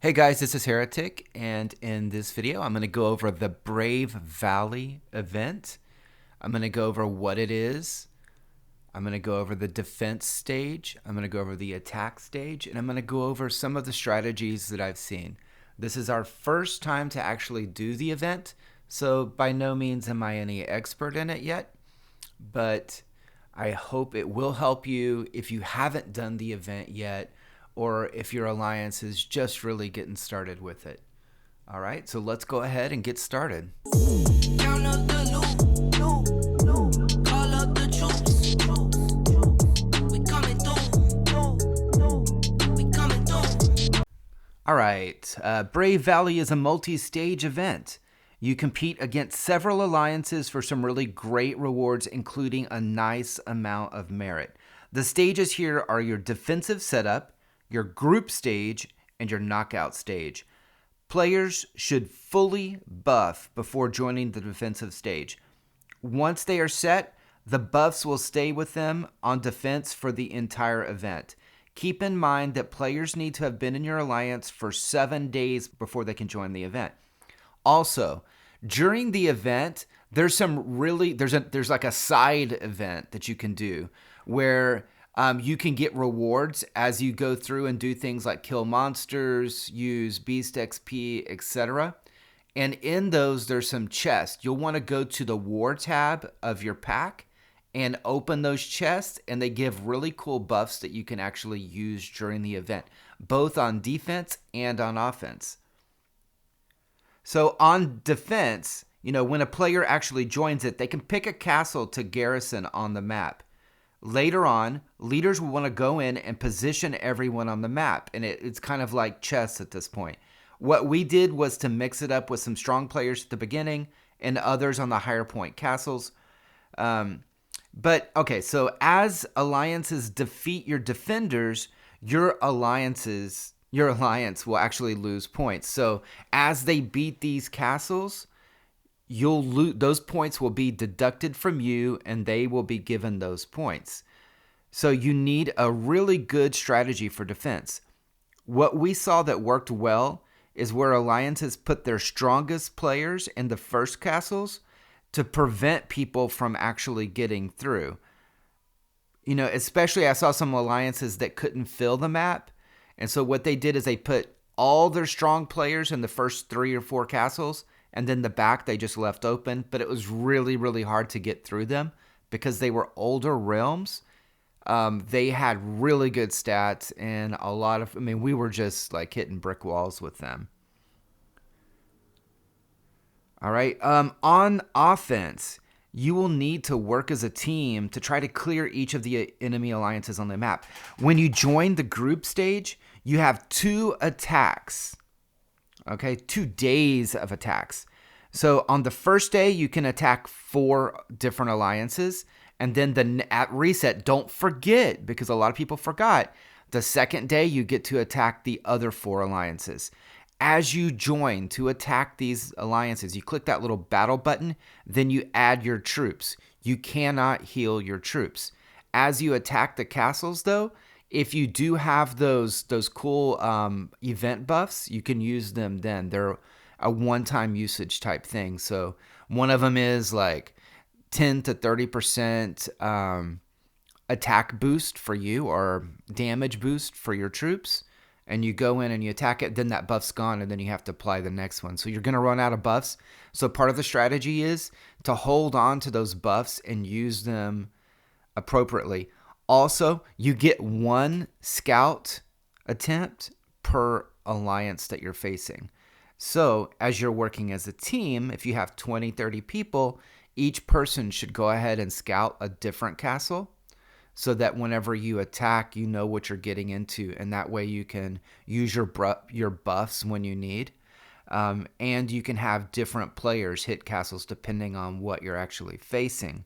Hey guys, this is Heretic, and in this video, I'm going to go over the Brave Valley event. I'm going to go over what it is. I'm going to go over the defense stage. I'm going to go over the attack stage, and I'm going to go over some of the strategies that I've seen. This is our first time to actually do the event, so by no means am I any expert in it yet, but I hope it will help you if you haven't done the event yet, or if your alliance is just really getting started with it. All right, so let's go ahead and get started. Count up the loot, call up the troops. We coming through, we coming through. All right, Brave Valley is a multi-stage event. You compete against several alliances for some really great rewards, including a nice amount of merit. The stages here are your defensive setup, your group stage, and your knockout stage. Players should fully buff before joining the defensive stage. Once they are set, the buffs will stay with them on defense for the entire event. Keep in mind that players need to have been in your alliance for 7 days before they can join the event. Also, during the event, there's like a side event that you can do where you can get rewards as you go through and do things like kill monsters, use beast XP, etc. And in those, there's some chests. You'll want to go to the war tab of your pack and open those chests, and they give really cool buffs that you can actually use during the event, both on defense and on offense. So on defense, when a player actually joins it, they can pick a castle to garrison on the map. Later on, leaders will want to go in and position everyone on the map, and it's kind of like chess at this point. What we did was to mix it up with some strong players at the beginning and others on the higher point castles. So as alliances defeat your defenders, your alliance will actually lose points. So as they beat these castles, you'll lose, those points will be deducted from you and they will be given those points. So you need a really good strategy for defense. What we saw that worked well is where alliances put their strongest players in the first castles to prevent people from actually getting through. Especially I saw some alliances that couldn't fill the map. And so what they did is they put all their strong players in the first 3 or 4 castles, and then the back they just left open. But it was really, really hard to get through them because they were older realms. They had really good stats and we were just like hitting brick walls with them. All right. On offense, you will need to work as a team to try to clear each of the enemy alliances on the map. When you join the group stage, you have 2 attacks. Okay, 2 days of attacks. So on the first day, you can attack 4 different alliances. And then at reset, don't forget, because a lot of people forgot, the second day you get to attack the other 4 alliances. As you join to attack these alliances, you click that little battle button, then you add your troops. You cannot heal your troops. As you attack the castles, though, if you do have those cool event buffs, you can use them then. They're a one-time usage type thing. So one of them is like 10 to 30% attack boost for you or damage boost for your troops. And you go in and you attack it, then that buff's gone, and then you have to apply the next one. So you're going to run out of buffs. So part of the strategy is to hold on to those buffs and use them appropriately. Also, you get 1 scout attempt per alliance that you're facing. So as you're working as a team, if you have 20, 30 people, each person should go ahead and scout a different castle so that whenever you attack, you know what you're getting into. And that way you can use your buffs when you need. And you can have different players hit castles depending on what you're actually facing.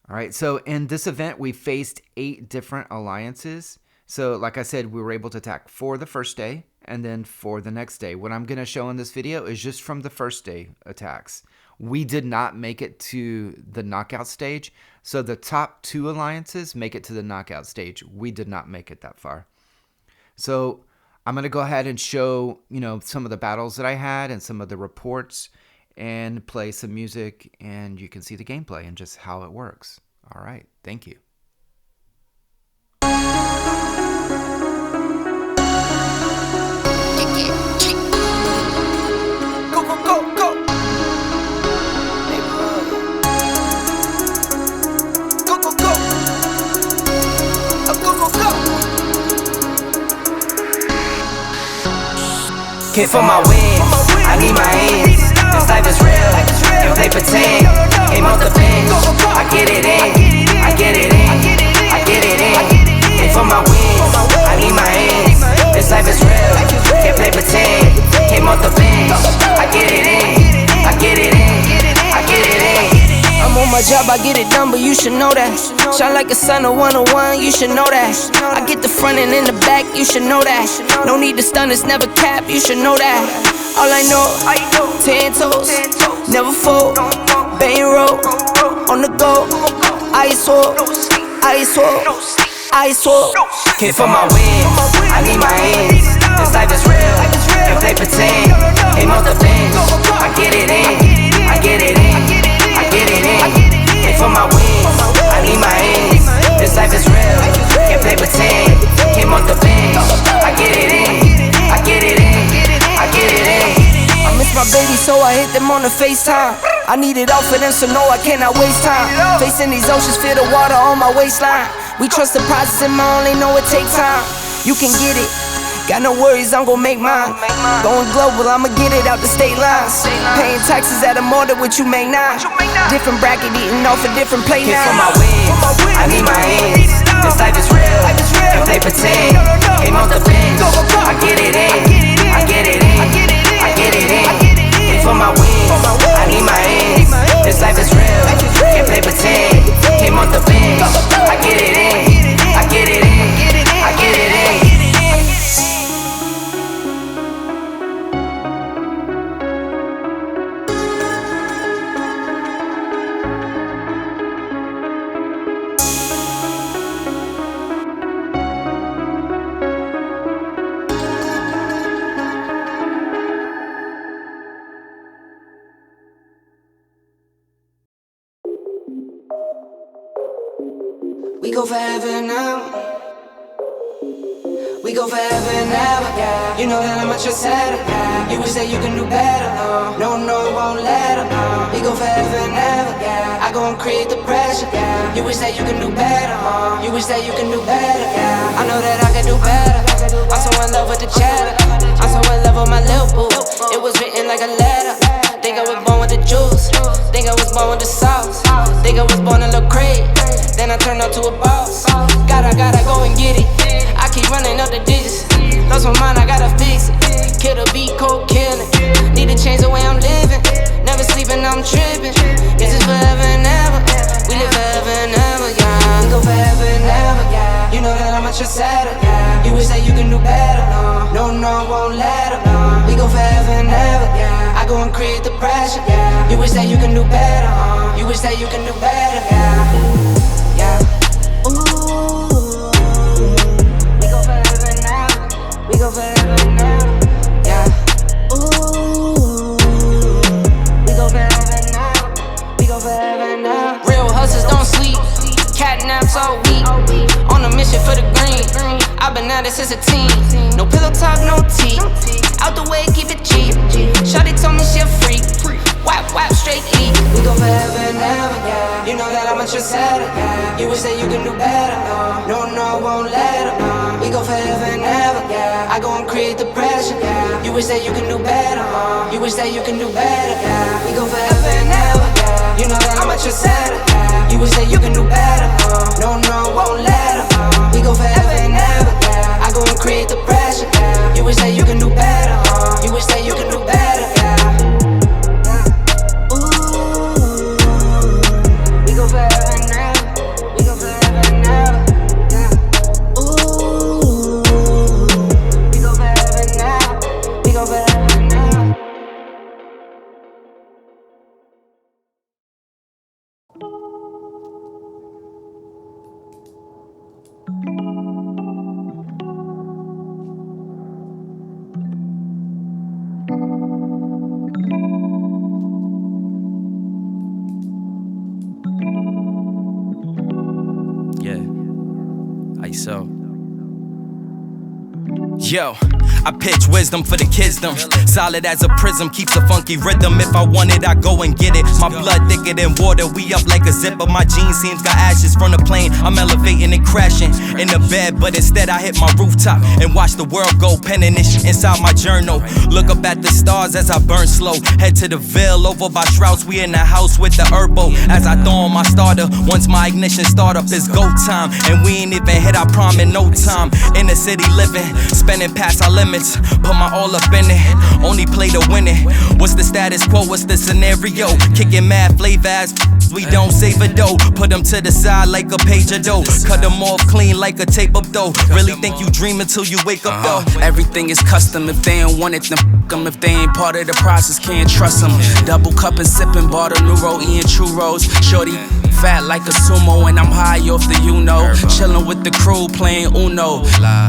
All right, so in this event, we faced 8 different alliances. So like I said, we were able to attack 4 the first day and then 4 the next day. What I'm going to show in this video is just from the first day attacks. We did not make it to the knockout stage. So the top 2 alliances make it to the knockout stage. We did not make it that far. So I'm going to go ahead and show, some of the battles that I had and some of the reports and play some music, and you can see the gameplay and just how it works. All right. Thank you. Go, go, go, go. Go, go, go. Go, go, go. Came for my wins, I need my ends. This life is real, and play pretend. Came off the bench, I get it in, I get it in, I get it in. Came for my wins, I need my ends. This life is real, can't play pretend. Came off the bench, I get it in, I get it in, I get it in. I'm on my job, I get it done, but you should know that. Shine like a sun, a 101, you should know that. I get the front and in the back, you should know that. No need to stun, it's never cap, you should know that. All I know, 10 toes, never fold. Bang roll, on the go. Ice wall, ice wall, ice wall. Came for my wins, I need my ends. This life is real, and play pretend. Came off the bench, I get it in, I get it in, I get it in. Came for my wins, I need my ends. This life is real, can't play pretend. Came off the bench, I get it in, I get it in, I get it in. I miss my baby, so I hit them on the FaceTime. I need it all for them, so no, I cannot waste time. Facing these oceans, feel the water on my waistline. We trust the process and I only know it takes time. You can get it, got no worries, I'm gon' make mine. Going global, I'ma get it out the state lines. Paying taxes at a more than what you make now. Different bracket, eating off a different plate now. For my wins, I need my ends. This life is real, and play pretend. Came off the bench, I get it in, I get it in, I get it in. And for my wins, I need my ends. This life is real, can't play pretend. Came off the bench, I get it in, I get it in, I get it in. We go forever now. We go forever and ever, yeah. You know that I'm at your side, yeah. You wish that you can do better, no, no, I won't let her, We go forever and ever, yeah. I go and create the pressure, yeah. You wish that you can do better, You wish that you can do better, yeah. I know that I can do better. I'm so in love with the chatter. I'm so in love with my little boo. It was written like a letter. Think I was born with the juice. Think I was born with the sauce. Think I was born a little crazy. Then I turned out to a boss. Gotta go and get it. I keep running up the digits. Lost my mind, I gotta fix it. Kill the beat, cold killing. Need to change the way I'm living. Never sleeping, I'm tripping. This is forever and ever. We live forever and ever, yeah. We go forever and ever, yeah. You know that I'm at your side, yeah. You wish that you can do better, no, no, I won't let her, We go forever and ever, yeah. I go and create the pressure, yeah. You wish that you can do better, You wish that you can do better, yeah. Yeah. Ooh. We go forever and ever. We go forever and ever. Yeah. Ooh. We go forever and ever. We go forever and ever. Real hustlers don't sleep. Cat naps all week. On a mission for the green. I've been at it since a teen. No pillow talk, no tea. Out the way, keep it cheap. Shawty told me she a freak. Wap, wap, straight E. We go forever and ever, yeah. You know that I'm at your side, yeah. You wish that you can do better, no, no, I won't let her, We go forever and ever, yeah. I go and create the pressure, yeah. You wish that you can do better, You wish that you can do better, yeah. We go forever and ever, yeah. You know that I'm at your side, yeah. You wish that you can do better, no, no, I won't let her, We go forever and ever, yeah. I go and create the pressure, yeah. You wish that you can do better, You wish that you can do better, yeah. We go forever and ever. We go forever and ever. Yeah. Ooh. We go forever and ever. We go forever and ever. so. Yo, I pitch wisdom for the kidsdom. Solid as a prism, keeps a funky rhythm. If I want it, I go and get it. My blood thicker than water, we up like a zipper. My jeans seams got ashes from the plane. I'm elevating and crashing in the bed, but instead I hit my rooftop and watch the world go, penning this shit inside my journal. Look up at the stars as I burn slow. Head to the Ville over by Strauss. We in the house with the herbo. As I throw on my starter, once my ignition start up, it's go time. And we ain't even hit our prime in no time. In the city living, spending past our limits, put my all up in it, only play to win it. What's the status quo, what's the scenario? Kicking mad flavors, we don't save a dough. Put them to the side like a page of dough. Cut them off clean like a tape up dough. Really think you dream until you wake up though. Everything is custom, if they ain't want it then f*** them. If they ain't part of the process, can't trust them. Double cup and sipping, bought a new roll, eating churros. Shorty fat like a sumo and I'm high off the Chillin' with the crew playing Uno.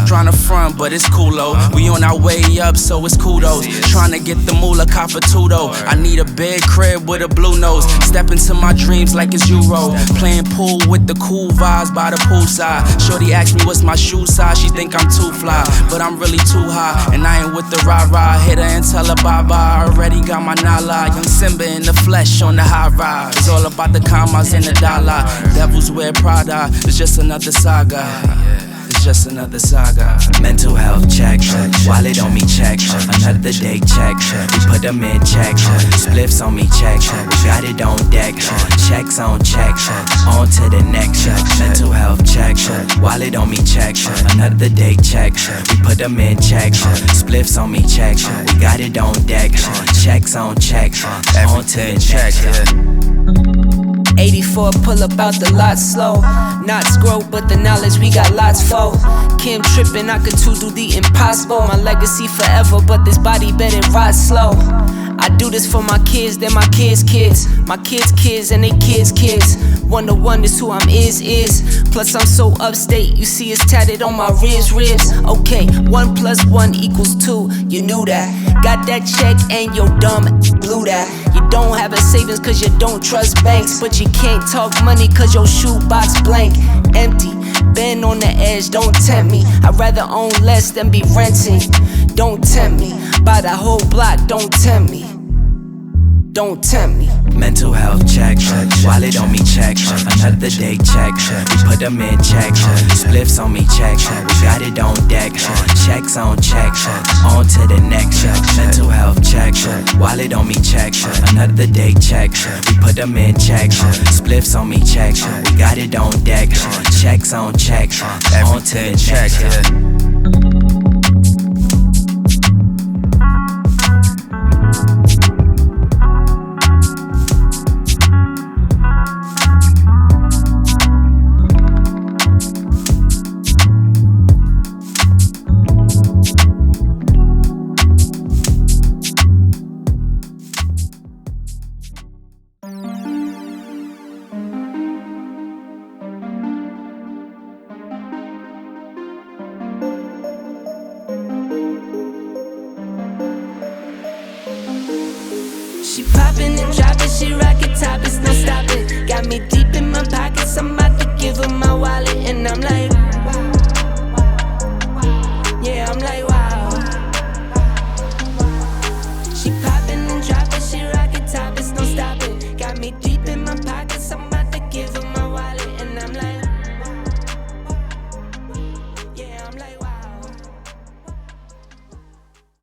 Tryna front but it's coolo. We on our way up so it's kudos. Tryna get the moolah Capatudo. I need a big crib with a blue nose. Step into my dreams like it's Euro. Playing pool with the cool vibes by the poolside. Shorty asked me what's my shoe size. She think I'm too fly, but I'm really too high. And I ain't with the rah-rah. Hit her and tell her bye-bye. Already got my nala. Young Simba in the flesh on the high rise. It's all about the commas and the dollar. Devils wear Prada. It's just another saga. It's just another saga. Mental health check, wallet on me check, another day check, we put them in check, spliffs on me check, we got it on deck, checks on check, on to the next. Mental health check, wallet on me check, another day check, we put them in check, spliffs on me check, we got it on deck, checks on check, on to the next. 84 pull up out the lot slow. Not scroll, but the knowledge we got lots for. Kim trippin', I could too do the impossible. My legacy forever, but this body bet it rot slow. I do this for my kids, they're my kids' kids. My kids' kids and they kids' kids. 1 to 1 is who I'm is. Plus I'm so upstate, you see it's tatted on my ribs. Okay, 1 + 1 = 2, you knew that. Got that check and your dumb blew that. You don't have a savings cause you don't trust banks, but you can't talk money cause your shoebox blank, empty. Been on the edge, don't tempt me. I'd rather own less than be renting. Don't tempt me, buy the whole block, don't tempt me. Don't tempt me. Mental health check, wallet on me check, another day check, we put them in check, spliffs on me check, we got it on deck, checks on check, on to the next. Mental health check, wallet on me check, another day check, we put them in check, spliffs on me check, we got it on deck, checks on check, on to the next. She poppin' and droppin', she rockin' topics, no stopping. Got me deep in my pockets, I'm about to give her my wallet, and I'm like, wow.